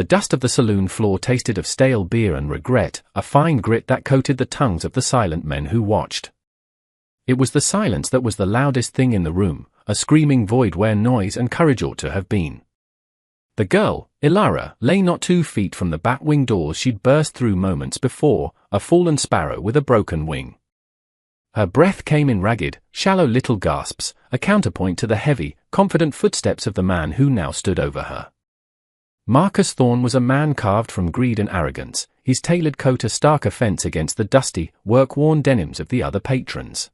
The dust of the saloon floor tasted of stale beer and regret, a fine grit that coated the tongues of the silent men who watched. It was the silence that was the loudest thing in the room, a screaming void where noise and courage ought to have been. The girl, Ilara, lay not 2 feet from the bat-wing doors she'd burst through moments before, a fallen sparrow with a broken wing. Her breath came in ragged, shallow little gasps, a counterpoint to the heavy, confident footsteps of the man who now stood over her. Marcus Thorne was a man carved from greed and arrogance, his tailored coat a stark offense against the dusty, work-worn denims of the other patrons.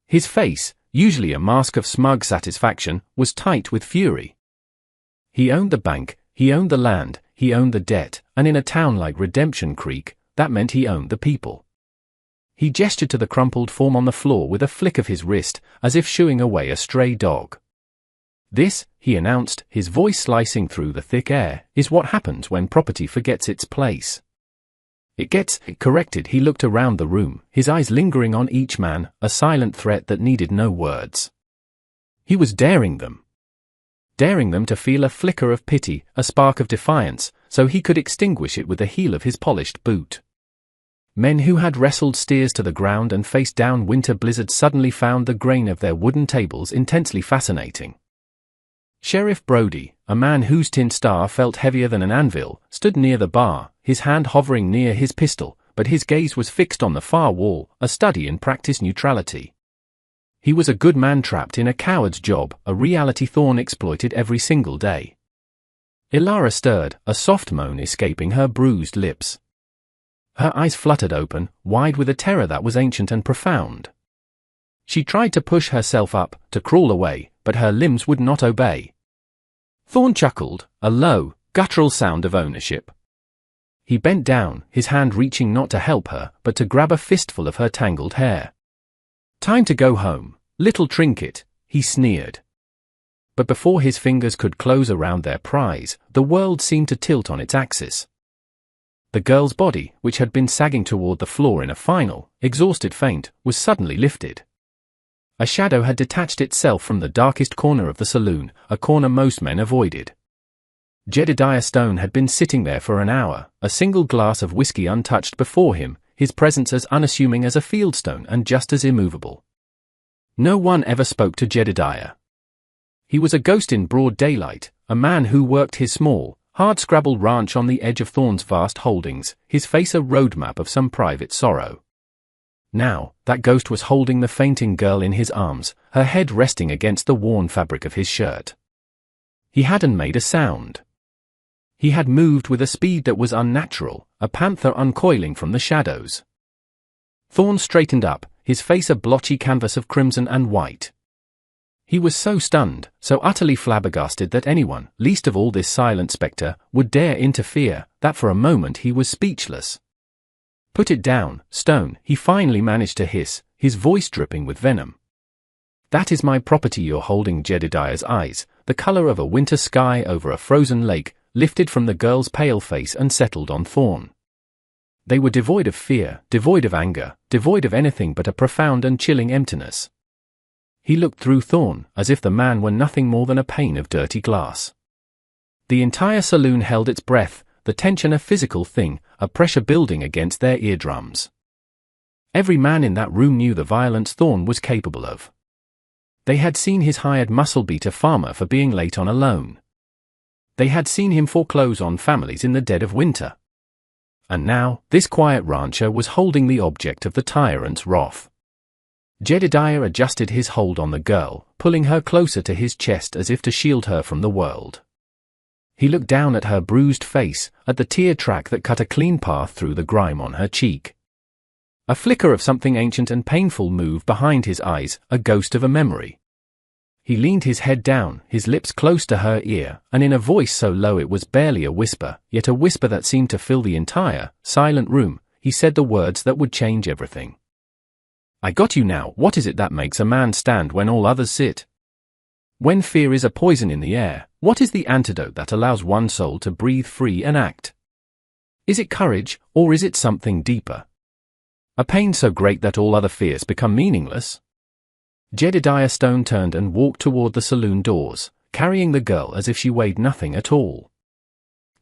His face, usually a mask of smug satisfaction, was tight with fury. He owned the bank, he owned the land, he owned the debt, and in a town like Redemption Creek, that meant he owned the people. He gestured to the crumpled form on the floor with a flick of his wrist, as if shooing away a stray dog. "This," he announced, his voice slicing through the thick air, "is what happens when property forgets its place. It gets corrected." He looked around the room, his eyes lingering on each man, a silent threat that needed no words. He was daring them. Daring them to feel a flicker of pity, a spark of defiance, so he could extinguish it with the heel of his polished boot. Men who had wrestled steers to the ground and faced down winter blizzards suddenly found the grain of their wooden tables intensely fascinating. Sheriff Brody, a man whose tin star felt heavier than an anvil, stood near the bar, his hand hovering near his pistol, but his gaze was fixed on the far wall, a study in practiced neutrality. He was a good man trapped in a coward's job, a reality Thorne exploited every single day. Ilara stirred, a soft moan escaping her bruised lips. Her eyes fluttered open, wide with a terror that was ancient and profound. She tried to push herself up, to crawl away, but her limbs would not obey. Thorne chuckled, a low, guttural sound of ownership. He bent down, his hand reaching not to help her, but to grab a fistful of her tangled hair. "Time to go home, little trinket," he sneered. But before his fingers could close around their prize, the world seemed to tilt on its axis. The girl's body, which had been sagging toward the floor in a final, exhausted faint, was suddenly lifted. A shadow had detached itself from the darkest corner of the saloon, a corner most men avoided. Jedediah Stone had been sitting there for an hour, a single glass of whiskey untouched before him, his presence as unassuming as a fieldstone and just as immovable. No one ever spoke to Jedediah. He was a ghost in broad daylight, a man who worked his small, hard-scrabble ranch on the edge of Thorne's vast holdings, his face a roadmap of some private sorrow. Now, that ghost was holding the fainting girl in his arms, her head resting against the worn fabric of his shirt. He hadn't made a sound. He had moved with a speed that was unnatural, a panther uncoiling from the shadows. Thorne straightened up, his face a blotchy canvas of crimson and white. He was so stunned, so utterly flabbergasted that anyone, least of all this silent spectre, would dare interfere, that for a moment he was speechless. "Put it down, Stone," he finally managed to hiss, his voice dripping with venom. "That is my property you're holding." Jedediah's eyes, the color of a winter sky over a frozen lake, lifted from the girl's pale face and settled on Thorne. They were devoid of fear, devoid of anger, devoid of anything but a profound and chilling emptiness. He looked through Thorne, as if the man were nothing more than a pane of dirty glass. The entire saloon held its breath, the tension a physical thing, a pressure building against their eardrums. Every man in that room knew the violence Thorne was capable of. They had seen his hired muscle-beater farmer for being late on a loan. They had seen him foreclose on families in the dead of winter. And now, this quiet rancher was holding the object of the tyrant's wrath. Jedediah adjusted his hold on the girl, pulling her closer to his chest as if to shield her from the world. He looked down at her bruised face, at the tear track that cut a clean path through the grime on her cheek. A flicker of something ancient and painful moved behind his eyes, a ghost of a memory. He leaned his head down, his lips close to her ear, and in a voice so low it was barely a whisper, yet a whisper that seemed to fill the entire, silent room, he said the words that would change everything. "I got you now. What is it that makes a man stand when all others sit? When fear is a poison in the air, what is the antidote that allows one soul to breathe free and act? Is it courage, or is it something deeper? A pain so great that all other fears become meaningless?" Jedediah Stone turned and walked toward the saloon doors, carrying the girl as if she weighed nothing at all.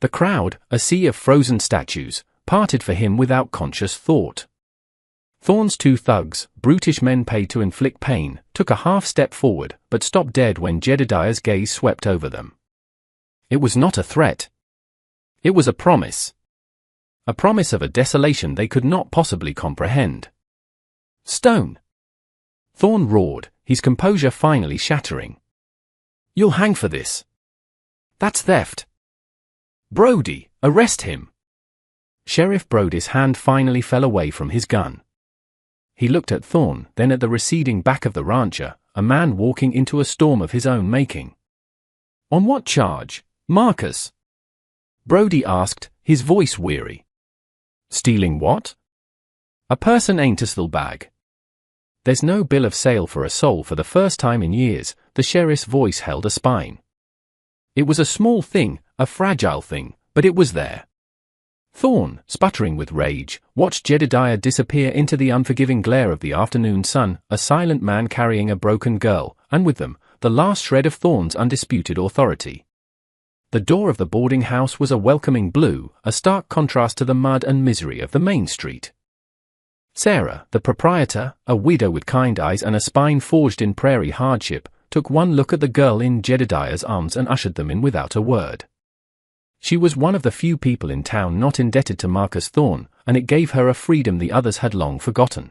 The crowd, a sea of frozen statues, parted for him without conscious thought. Thorne's two thugs, brutish men paid to inflict pain, took a half step forward, but stopped dead when Jedediah's gaze swept over them. It was not a threat. It was a promise. A promise of a desolation they could not possibly comprehend. "Stone!" Thorne roared, his composure finally shattering. "You'll hang for this. That's theft. Brody, arrest him!" Sheriff Brody's hand finally fell away from his gun. He looked at Thorne, then at the receding back of the rancher, a man walking into a storm of his own making. "On what charge, Marcus?" Brody asked, his voice weary. "Stealing what?" "A person ain't a still bag." "There's no bill of sale for a soul." For the first time in years, the sheriff's voice held a spine. It was a small thing, a fragile thing, but it was there. Thorne, sputtering with rage, watched Jedediah disappear into the unforgiving glare of the afternoon sun, a silent man carrying a broken girl, and with them, the last shred of Thorne's undisputed authority. The door of the boarding house was a welcoming blue, a stark contrast to the mud and misery of the main street. Sarah, the proprietor, a widow with kind eyes and a spine forged in prairie hardship, took one look at the girl in Jedediah's arms and ushered them in without a word. She was one of the few people in town not indebted to Marcus Thorne, and it gave her a freedom the others had long forgotten.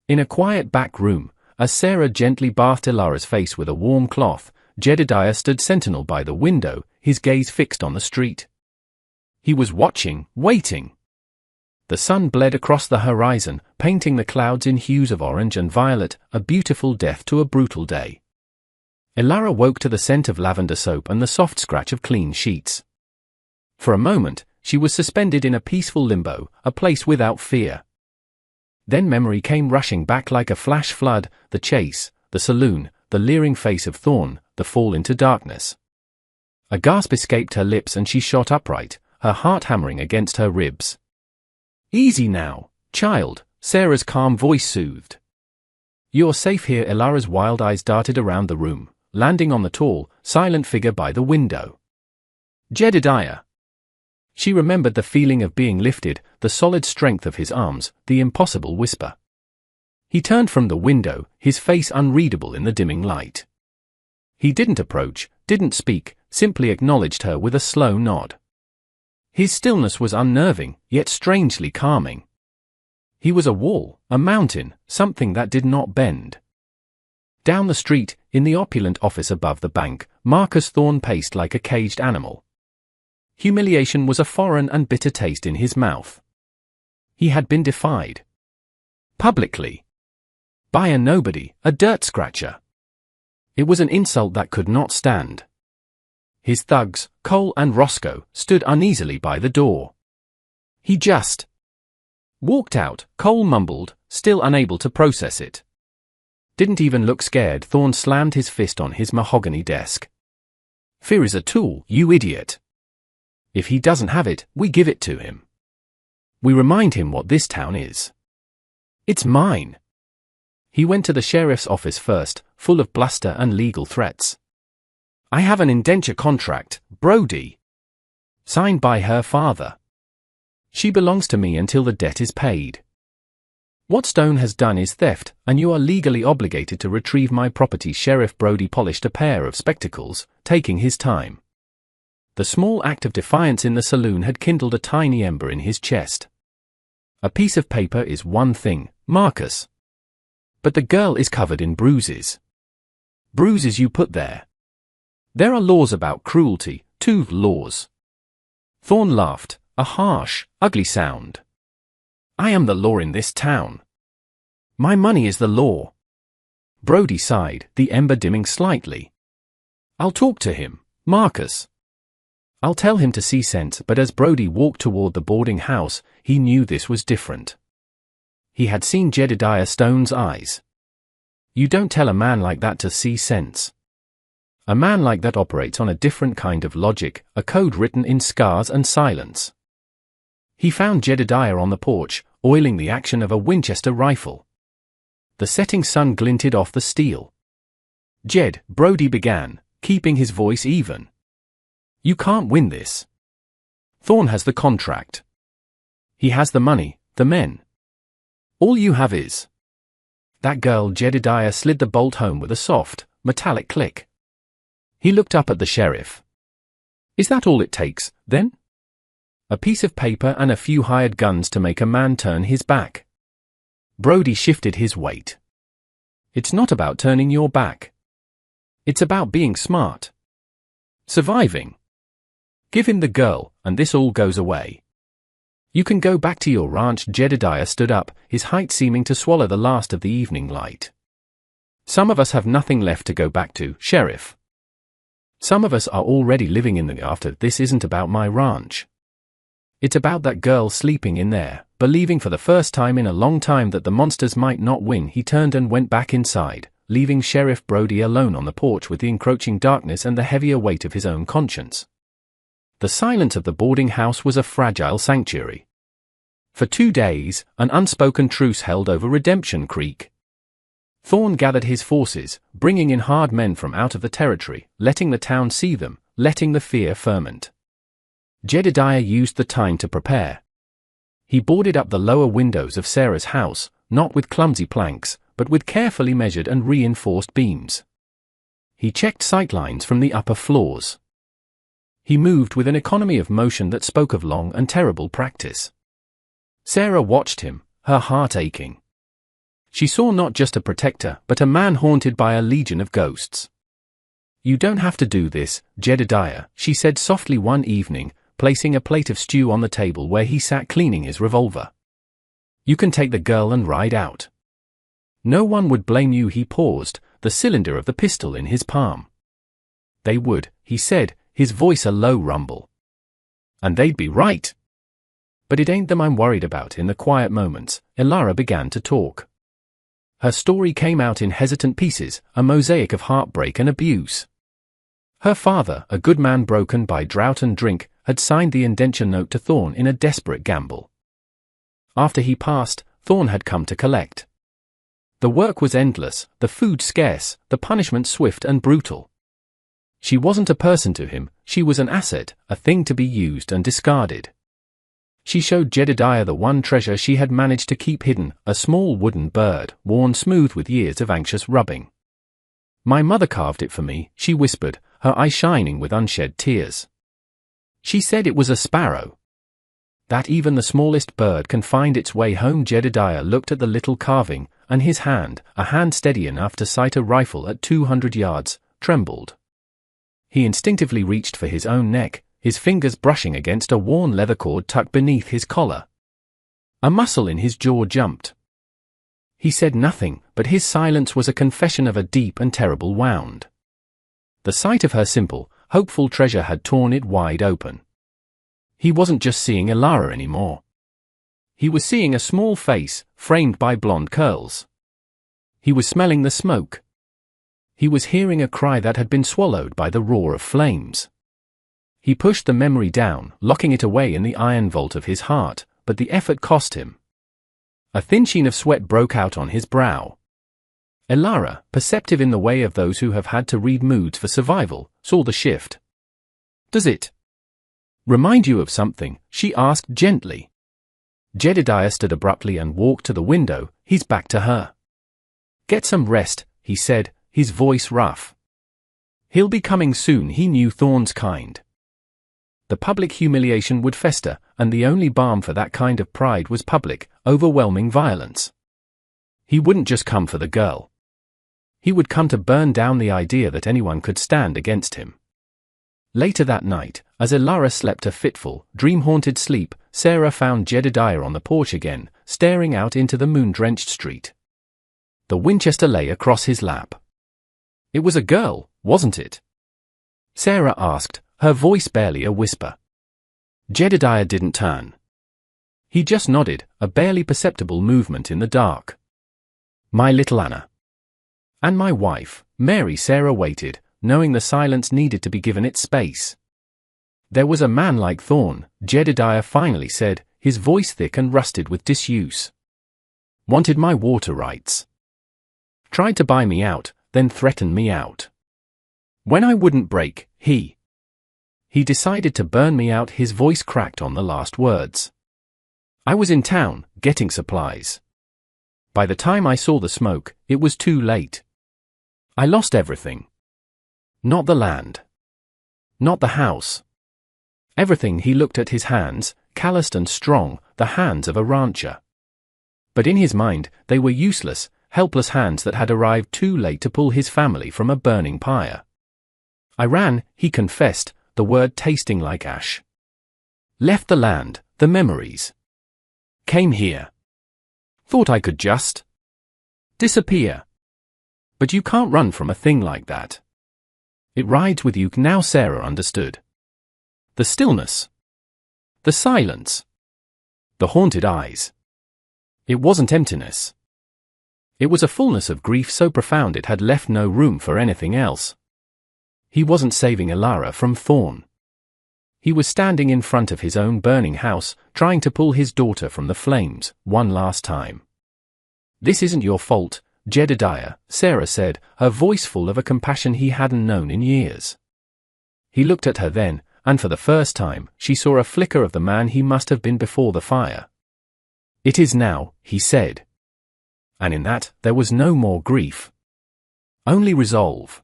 In a quiet back room, as Sarah gently bathed Ilara's face with a warm cloth, Jedediah stood sentinel by the window, his gaze fixed on the street. He was watching, waiting. The sun bled across the horizon, painting the clouds in hues of orange and violet, a beautiful death to a brutal day. Ilara woke to the scent of lavender soap and the soft scratch of clean sheets. For a moment, she was suspended in a peaceful limbo, a place without fear. Then memory came rushing back like a flash flood, the chase, the saloon, the leering face of Thorne, the fall into darkness. A gasp escaped her lips and she shot upright, her heart hammering against her ribs. "Easy now, child," Sarah's calm voice soothed. "You're safe here." Ilara's wild eyes darted around the room, landing on the tall, silent figure by the window. "Jedediah." She remembered the feeling of being lifted, the solid strength of his arms, the impossible whisper. He turned from the window, his face unreadable in the dimming light. He didn't approach, didn't speak, simply acknowledged her with a slow nod. His stillness was unnerving, yet strangely calming. He was a wall, a mountain, something that did not bend. Down the street, in the opulent office above the bank, Marcus Thorne paced like a caged animal. Humiliation was a foreign and bitter taste in his mouth. He had been defied. Publicly. By a nobody, a dirt scratcher. It was an insult that could not stand. His thugs, Cole and Roscoe, stood uneasily by the door. He just walked out, Cole mumbled, still unable to process it. Didn't even look scared. Thorne slammed his fist on his mahogany desk. "Fear is a tool, you idiot. If he doesn't have it, we give it to him. We remind him what this town is. It's mine." He went to the sheriff's office first, full of bluster and legal threats. "I have an indenture contract, Brody. Signed by her father. She belongs to me until the debt is paid. What Stone has done is theft, and you are legally obligated to retrieve my property." Sheriff Brody polished a pair of spectacles, taking his time. The small act of defiance in the saloon had kindled a tiny ember in his chest. "A piece of paper is one thing, Marcus. But the girl is covered in bruises. Bruises you put there. There are laws about cruelty, too, laws." Thorne laughed, a harsh, ugly sound. "I am the law in this town. My money is the law." Brody sighed, the ember dimming slightly. "I'll talk to him, Marcus. I'll tell him to see sense." But as Brody walked toward the boarding house, he knew this was different. He had seen Jedediah Stone's eyes. You don't tell a man like that to see sense. A man like that operates on a different kind of logic, a code written in scars and silence. He found Jedediah on the porch, oiling the action of a Winchester rifle. The setting sun glinted off the steel. "Jed," Brody began, keeping his voice even. "You can't win this. Thorn has the contract. He has the money, the men. All you have is. That girl. Jedediah slid the bolt home with a soft, metallic click. He looked up at the sheriff. Is that all it takes, then? A piece of paper and a few hired guns to make a man turn his back. Brody shifted his weight. It's not about turning your back. It's about being smart. Surviving. Give him the girl, and this all goes away. You can go back to your ranch. Jedediah stood up, his height seeming to swallow the last of the evening light. Some of us have nothing left to go back to, Sheriff. Some of us are already living in the after. This isn't about my ranch. It's about that girl sleeping in there, believing for the first time in a long time that the monsters might not win. He turned and went back inside, leaving Sheriff Brody alone on the porch with the encroaching darkness and the heavier weight of his own conscience. The silence of the boarding house was a fragile sanctuary. For 2 days, an unspoken truce held over Redemption Creek. Thorn gathered his forces, bringing in hard men from out of the territory, letting the town see them, letting the fear ferment. Jedediah used the time to prepare. He boarded up the lower windows of Sarah's house, not with clumsy planks, but with carefully measured and reinforced beams. He checked sightlines from the upper floors. He moved with an economy of motion that spoke of long and terrible practice. Sarah watched him, her heart aching. She saw not just a protector, but a man haunted by a legion of ghosts. You don't have to do this, Jedediah, she said softly one evening, placing a plate of stew on the table where he sat cleaning his revolver. You can take the girl and ride out. No one would blame you. He paused, the cylinder of the pistol in his palm. They would, he said, his voice a low rumble. And they'd be right. But it ain't them I'm worried about. In the quiet moments, Elara began to talk. Her story came out in hesitant pieces, a mosaic of heartbreak and abuse. Her father, a good man broken by drought and drink, had signed the indenture note to Thorn in a desperate gamble. After he passed, Thorn had come to collect. The work was endless, the food scarce, the punishment swift and brutal. She wasn't a person to him, she was an asset, a thing to be used and discarded. She showed Jedediah the one treasure she had managed to keep hidden, a small wooden bird, worn smooth with years of anxious rubbing. My mother carved it for me, she whispered, her eye shining with unshed tears. She said it was a sparrow. That even the smallest bird can find its way home. Jedediah looked at the little carving, and his hand, a hand steady enough to sight a rifle at 200 yards, trembled. He instinctively reached for his own neck, his fingers brushing against a worn leather cord tucked beneath his collar. A muscle in his jaw jumped. He said nothing, but his silence was a confession of a deep and terrible wound. The sight of her simple, hopeful treasure had torn it wide open. He wasn't just seeing Elara anymore. He was seeing a small face, framed by blonde curls. He was smelling the smoke. He was hearing a cry that had been swallowed by the roar of flames. He pushed the memory down, locking it away in the iron vault of his heart, but the effort cost him. A thin sheen of sweat broke out on his brow. Elara, perceptive in the way of those who have had to read moods for survival, saw the shift. Does it remind you of something? She asked gently. Jedediah stood abruptly and walked to the window, his back to her. Get some rest, he said, his voice rough. He'll be coming soon. He knew Thorn's kind. The public humiliation would fester, and the only balm for that kind of pride was public, overwhelming violence. He wouldn't just come for the girl. He would come to burn down the idea that anyone could stand against him. Later that night, as Elara slept a fitful, dream-haunted sleep, Sarah found Jedediah on the porch again, staring out into the moon-drenched street. The Winchester lay across his lap. It was a girl, wasn't it? Sarah asked, her voice barely a whisper. Jedediah didn't turn. He just nodded, a barely perceptible movement in the dark. My little Anna. And my wife, Mary. Sarah waited, knowing the silence needed to be given its space. There was a man like Thorn, Jedediah finally said, his voice thick and rusted with disuse. Wanted my water rights. Tried to buy me out, then threatened me out. When I wouldn't break, he He decided to burn me out. His voice cracked on the last words. I was in town, getting supplies. By the time I saw the smoke, it was too late. I lost everything. Not the land. Not the house. Everything. He looked at his hands, calloused and strong, the hands of a rancher. But in his mind, they were useless, helpless hands that had arrived too late to pull his family from a burning pyre. I ran, he confessed, the word tasting like ash. Left the land, the memories. Came here. Thought I could just disappear. But you can't run from a thing like that. It rides with you. Now Sarah understood. The stillness. The silence. The haunted eyes. It wasn't emptiness. It was a fullness of grief so profound it had left no room for anything else. He wasn't saving Elara from Thorn. He was standing in front of his own burning house, trying to pull his daughter from the flames, one last time. This isn't your fault, Jedediah, Sarah said, her voice full of a compassion he hadn't known in years. He looked at her then, and for the first time, she saw a flicker of the man he must have been before the fire. It is now, he said. And in that, there was no more grief. Only resolve.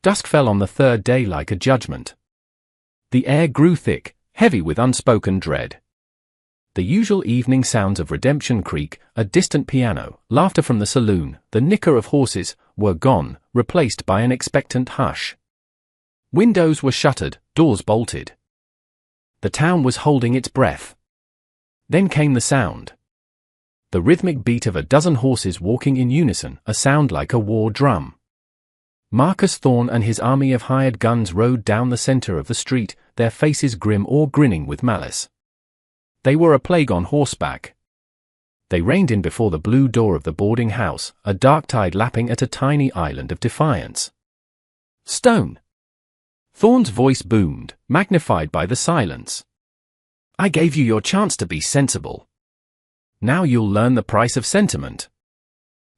Dusk fell on the third day like a judgment. The air grew thick, heavy with unspoken dread. The usual evening sounds of Redemption Creek, a distant piano, laughter from the saloon, the nicker of horses, were gone, replaced by an expectant hush. Windows were shuttered, doors bolted. The town was holding its breath. Then came the sound. The rhythmic beat of a dozen horses walking in unison, a sound like a war drum. Marcus Thorn and his army of hired guns rode down the center of the street, their faces grim or grinning with malice. They were a plague on horseback. They reined in before the blue door of the boarding house, a dark tide lapping at a tiny island of defiance. Stone! Thorn's voice boomed, magnified by the silence. I gave you your chance to be sensible. Now you'll learn the price of sentiment.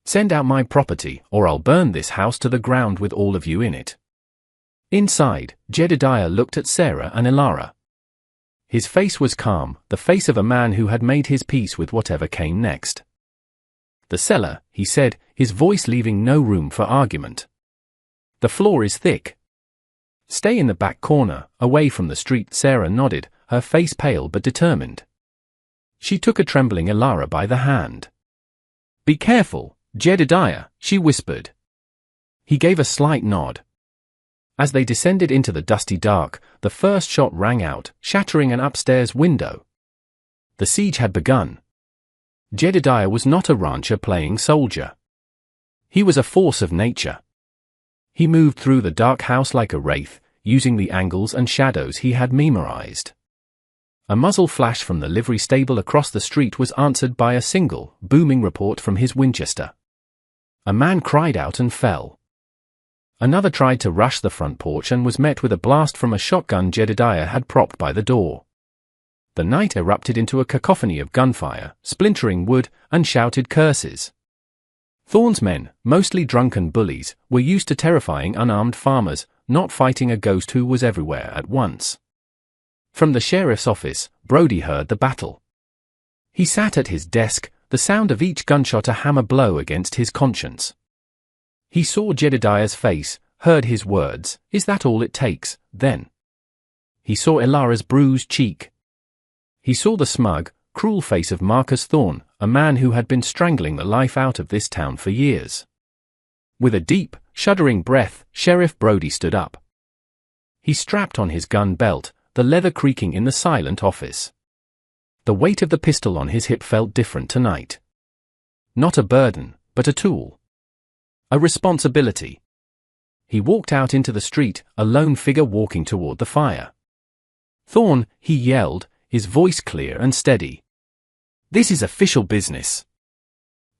Send out my property, or I'll burn this house to the ground with all of you in it. Inside, Jedediah looked at Sarah and Elara. His face was calm, the face of a man who had made his peace with whatever came next. The cellar, he said, his voice leaving no room for argument. The floor is thick. Stay in the back corner, away from the street. Sarah nodded, her face pale but determined. She took a trembling Elara by the hand. Be careful, Jedediah, she whispered. He gave a slight nod. As they descended into the dusty dark, the first shot rang out, shattering an upstairs window. The siege had begun. Jedediah was not a rancher playing soldier. He was a force of nature. He moved through the dark house like a wraith, using the angles and shadows he had memorized. A muzzle flash from the livery stable across the street was answered by a single, booming report from his Winchester. A man cried out and fell. Another tried to rush the front porch and was met with a blast from a shotgun Jedediah had propped by the door. The night erupted into a cacophony of gunfire, splintering wood, and shouted curses. Thorn's men, mostly drunken bullies, were used to terrifying unarmed farmers, not fighting a ghost who was everywhere at once. From the sheriff's office, Brody heard the battle. He sat at his desk, the sound of each gunshot a hammer blow against his conscience. He saw Jedediah's face, heard his words, "Is that all it takes?" Then he saw Elara's bruised cheek. He saw the smug, cruel face of Marcus Thorn, a man who had been strangling the life out of this town for years. With a deep, shuddering breath, Sheriff Brody stood up. He strapped on his gun belt, the leather creaking in the silent office. The weight of the pistol on his hip felt different tonight. Not a burden, but a tool. A responsibility. He walked out into the street, a lone figure walking toward the fire. Thorn, he yelled, his voice clear and steady. This is official business.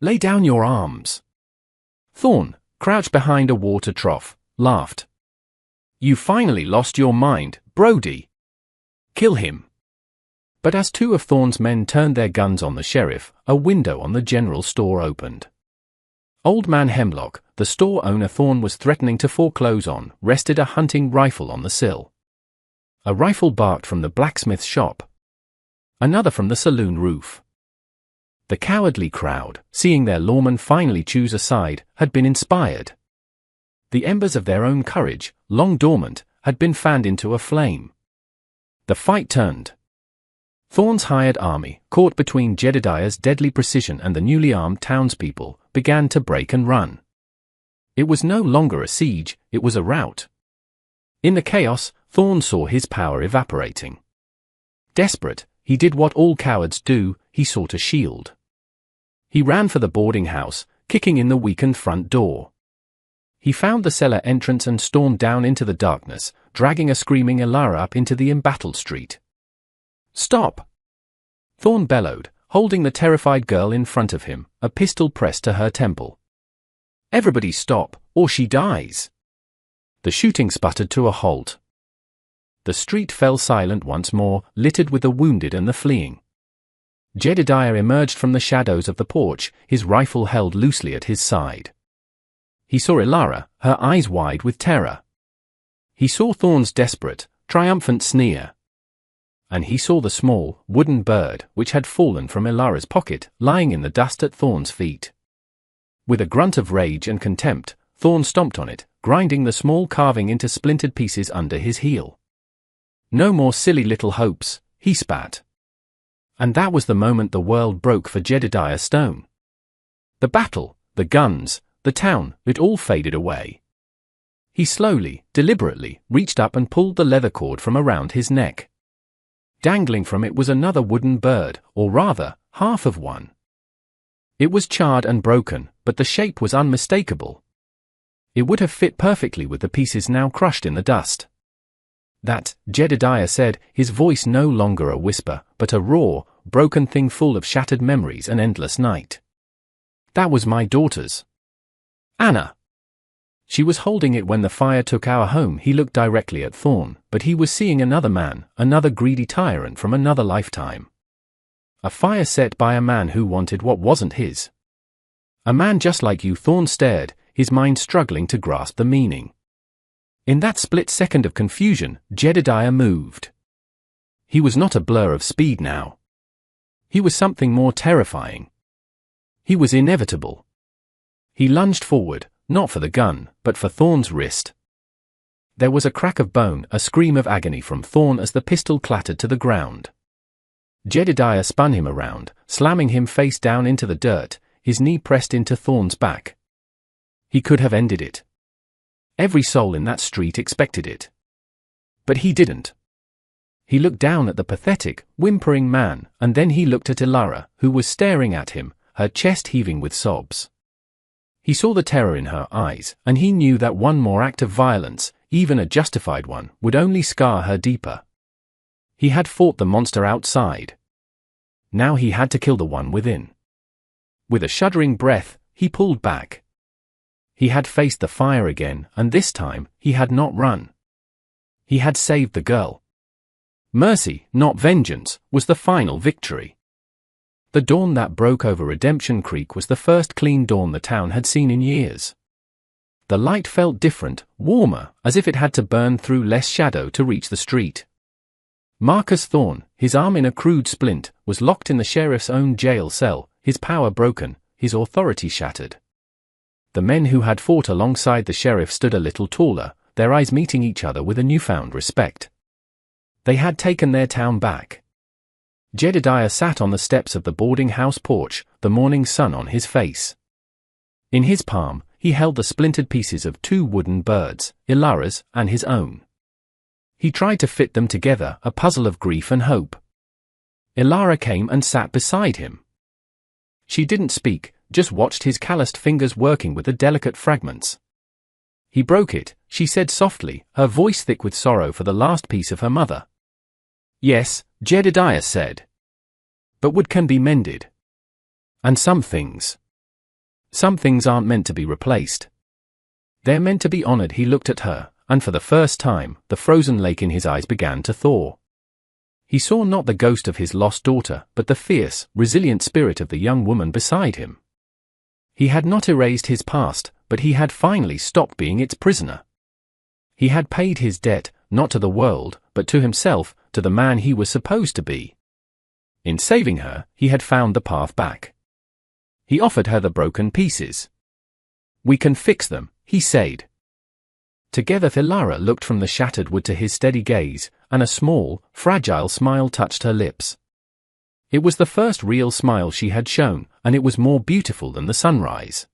Lay down your arms. Thorn, crouched behind a water trough, laughed. You finally lost your mind, Brody. Kill him. But as two of Thorn's men turned their guns on the sheriff, a window on the general store opened. Old Man Hemlock, the store owner Thorn was threatening to foreclose on, rested a hunting rifle on the sill. A rifle barked from the blacksmith's shop. Another from the saloon roof. The cowardly crowd, seeing their lawman finally choose a side, had been inspired. The embers of their own courage, long dormant, had been fanned into a flame. The fight turned. Thorne's hired army, caught between Jedediah's deadly precision and the newly armed townspeople, began to break and run. It was no longer a siege, it was a rout. In the chaos, Thorne saw his power evaporating. Desperate, he did what all cowards do, he sought a shield. He ran for the boarding house, kicking in the weakened front door. He found the cellar entrance and stormed down into the darkness, dragging a screaming Elara up into the embattled street. "Stop!" Thorne bellowed, holding the terrified girl in front of him, a pistol pressed to her temple. "Everybody stop, or she dies!" The shooting sputtered to a halt. The street fell silent once more, littered with the wounded and the fleeing. Jedediah emerged from the shadows of the porch, his rifle held loosely at his side. He saw Elara, her eyes wide with terror. He saw Thorne's desperate, triumphant sneer. And he saw the small, wooden bird, which had fallen from Elara's pocket, lying in the dust at Thorne's feet. With a grunt of rage and contempt, Thorne stomped on it, grinding the small carving into splintered pieces under his heel. "No more silly little hopes," he spat. And that was the moment the world broke for Jedediah Stone. The battle, the guns, the town, it all faded away. He slowly, deliberately, reached up and pulled the leather cord from around his neck. Dangling from it was another wooden bird, or rather, half of one. It was charred and broken, but the shape was unmistakable. It would have fit perfectly with the pieces now crushed in the dust. "That," Jedediah said, his voice no longer a whisper, but a raw, broken thing full of shattered memories and endless night. "That was my daughter's. Anna. She was holding it when the fire took our home." He looked directly at Thorne, but he was seeing another man, another greedy tyrant from another lifetime. A fire set by a man who wanted what wasn't his. "A man just like you." Thorne stared, his mind struggling to grasp the meaning. In that split second of confusion, Jedediah moved. He was not a blur of speed now. He was something more terrifying. He was inevitable. He lunged forward, not for the gun, but for Thorne's wrist. There was a crack of bone, a scream of agony from Thorne as the pistol clattered to the ground. Jedediah spun him around, slamming him face down into the dirt, his knee pressed into Thorne's back. He could have ended it. Every soul in that street expected it. But he didn't. He looked down at the pathetic, whimpering man, and then he looked at Elara, who was staring at him, her chest heaving with sobs. He saw the terror in her eyes, and he knew that one more act of violence, even a justified one, would only scar her deeper. He had fought the monster outside. Now he had to kill the one within. With a shuddering breath, he pulled back. He had faced the fire again, and this time, he had not run. He had saved the girl. Mercy, not vengeance, was the final victory. The dawn that broke over Redemption Creek was the first clean dawn the town had seen in years. The light felt different, warmer, as if it had to burn through less shadow to reach the street. Marcus Thorne, his arm in a crude splint, was locked in the sheriff's own jail cell, his power broken, his authority shattered. The men who had fought alongside the sheriff stood a little taller, their eyes meeting each other with a newfound respect. They had taken their town back. Jedediah sat on the steps of the boarding house porch, the morning sun on his face. In his palm, he held the splintered pieces of two wooden birds, Elara's and his own. He tried to fit them together, a puzzle of grief and hope. Elara came and sat beside him. She didn't speak, just watched his calloused fingers working with the delicate fragments. "He broke it," she said softly, her voice thick with sorrow for the last piece of her mother. "Yes," Jedediah said. "But wood can be mended. And some things aren't meant to be replaced. They're meant to be honored." He looked at her, and for the first time, the frozen lake in his eyes began to thaw. He saw not the ghost of his lost daughter, but the fierce, resilient spirit of the young woman beside him. He had not erased his past, but he had finally stopped being its prisoner. He had paid his debt, not to the world, but to himself, to the man he was supposed to be. In saving her, he had found the path back. He offered her the broken pieces. "We can fix them," he said. Together Thilara looked from the shattered wood to his steady gaze, and a small, fragile smile touched her lips. It was the first real smile she had shown, and it was more beautiful than the sunrise.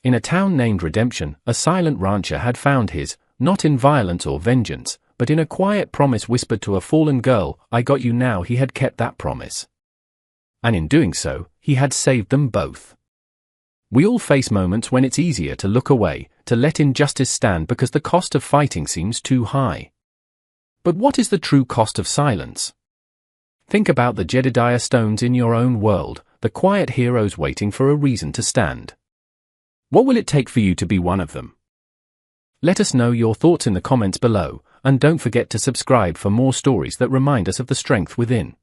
In a town named Redemption, a silent rancher had found his, not in violence or vengeance, but in a quiet promise whispered to a fallen girl, "I got you now." He had kept that promise. And in doing so, he had saved them both. We all face moments when it's easier to look away, to let injustice stand because the cost of fighting seems too high. But what is the true cost of silence? Think about the Jedediah stones in your own world, the quiet heroes waiting for a reason to stand. What will it take for you to be one of them? Let us know your thoughts in the comments below, and don't forget to subscribe for more stories that remind us of the strength within.